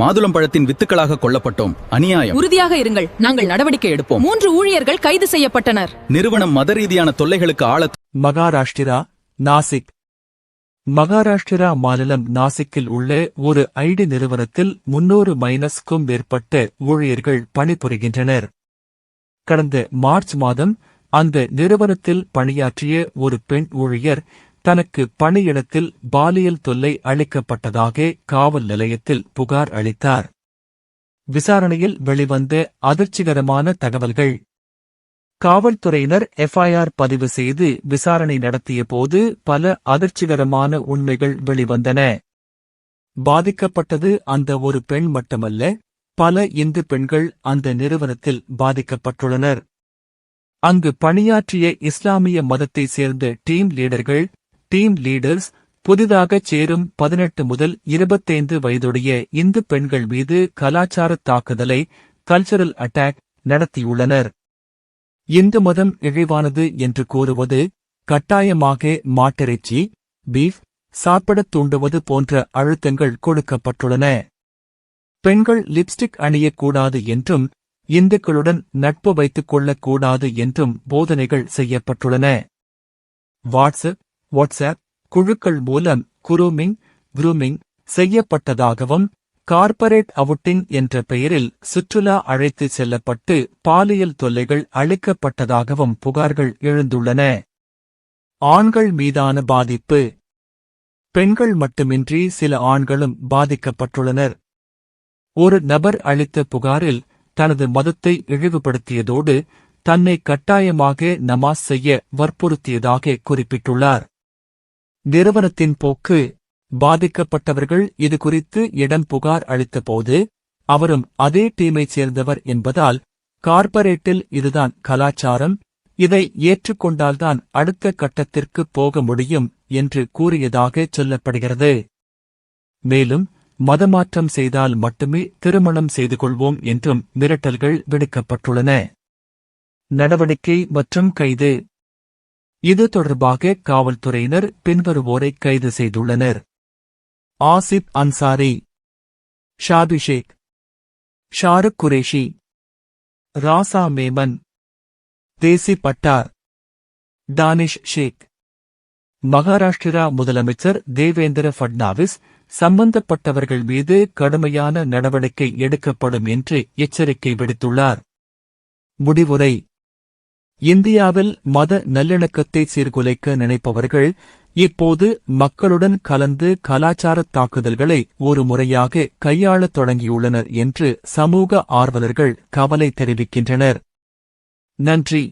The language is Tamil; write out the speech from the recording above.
மாதுளம்பழத்தின் வித்துக்களாக கொல்லப்பட்டோம். அநியாயம். உறுதியாக இருங்கள், நாங்கள் நடவடிக்கை எடுப்போம். 3 ஊழியர்கள் கைது செய்யப்பட்டனர். நிறுவனம் மத ரீதியான தொல்லைகளுக்கு மகாராஷ்டிரா, நாசிக். மகாராஷ்டிரா மாநிலம் நாசிக்கில் உள்ள ஒரு ஐடி நிறுவனத்தில் 300-க்கும் மேற்பட்ட ஊழியர்கள் பணிபுரிகின்றனர். கடந்த மார்ச் மாதம் அந்த நிறுவனத்தில் பணியாற்றிய ஒரு பெண் ஊழியர் தனக்கு பணியிடத்தில் பாலியல் தொல்லை அளிக்கப்பட்டதாக காவல் நிலையத்தில் புகார் அளித்தார். விசாரணையில் வெளிவந்த அதிர்ச்சிகரமான தகவல்கள். காவல்துறையினர் எஃப்ஐஆர் பதிவு செய்து விசாரணை நடத்திய போது பல அதிர்ச்சிகரமான உண்மைகள் வெளிவந்தன. பாதிக்கப்பட்டது அந்த ஒரு பெண் மட்டுமல்ல, பல இந்து பெண்கள் அந்த நிறுவனத்தில் பாதிக்கப்பட்டுள்ளனர். அங்கு பணியாற்றிய இஸ்லாமிய மதத்தைச் சேர்ந்த டீம் லீடர்ஸ் புதிதாகச் சேரும் 18 முதல் 25 வயதுடைய இந்து பெண்கள் மீது கலாச்சார தாக்குதலை கல்ச்சரல் அட்டாக் நடத்தியுள்ளனர். இந்து மதம் இழிவானது என்று கூறுவது, கட்டாயமாக மாட்டிறைச்சி பீஃப் சாப்பிடத் தூண்டுவது போன்ற அழுத்தங்கள் கொடுக்கப்பட்டுள்ளன. பெண்கள் லிப்ஸ்டிக் அணியக்கூடாது என்றும் இந்துக்களுடன் நட்பு வைத்துக் கொள்ளக்கூடாது என்றும் போதனைகள் செய்யப்பட்டுள்ளன. வாட்ஸ்அப் குழுக்கள் மூலம் குரூமிங் செய்யப்பட்டதாகவும், கார்ப்பரேட் அவுட்டிங் என்ற பெயரில் சுற்றுலா அழைத்துச் செல்லப்பட்டு பாலியல் தொல்லைகள் அளிக்கப்பட்டதாகவும் புகார்கள் எழுந்துள்ளன. ஆண்கள் மீதான பாதிப்பு. பெண்கள் மட்டுமின்றி சில ஆண்களும் பாதிக்கப்பட்டுள்ளனர். ஒரு நபர் அளித்த புகாரில் தனது மதத்தை இழிவுபடுத்தியதோடு தன்னை கட்டாயமாக நமாஸ் செய்ய வற்புறுத்தியதாக குறிப்பிட்டுள்ளார். நிறுவனத்தின் போக்கு. பாதிக்கப்பட்டவர்கள் இதுகுறித்து புகார் அளித்தபோது அவரும் அதே டீமைச் சேர்ந்தவர் என்பதால், கார்ப்பரேட்டில் இதுதான் கலாச்சாரம், இதை ஏற்றுக்கொண்டால்தான் அடுத்த கட்டத்திற்கு போக முடியும் என்று கூறியதாக சொல்லப்படுகிறது. மேலும் மதமாற்றம் செய்தால் மட்டுமே திருமணம் செய்து கொள்வோம் என்றும் மிரட்டல்கள் விடுக்கப்பட்டுள்ளன. நடவடிக்கை மற்றும் கைது. இது தொடர்பாக காவல்துறையினர் பின்வருவோரை கைது செய்துள்ளனர். ஆசிப் அன்சாரி, ஷாபி ஷேக், ஷாருக் குரேஷி, ராசா மேமன், தேசி பட்டார், டானிஷ் ஷேக். மகாராஷ்டிரா முதலமைச்சர் தேவேந்திர ஃபட்னாவிஸ் சம்பந்தப்பட்டவர்கள் மீது கடுமையான நடவடிக்கை எடுக்கப்படும் என்று எச்சரிக்கை விடுத்துள்ளார். முடிவுரை. இந்தியாவில் மத நல்லிணக்கத்தை சீர்குலைக்க நினைப்பவர்கள் இப்போது மக்களுடன் கலந்து கலாச்சார தாக்குதல்களை ஒரு முறையாக கையாளத் தொடங்கியுள்ளனர் என்று சமூக ஆர்வலர்கள் கவலை தெரிவிக்கின்றனர். நன்றி.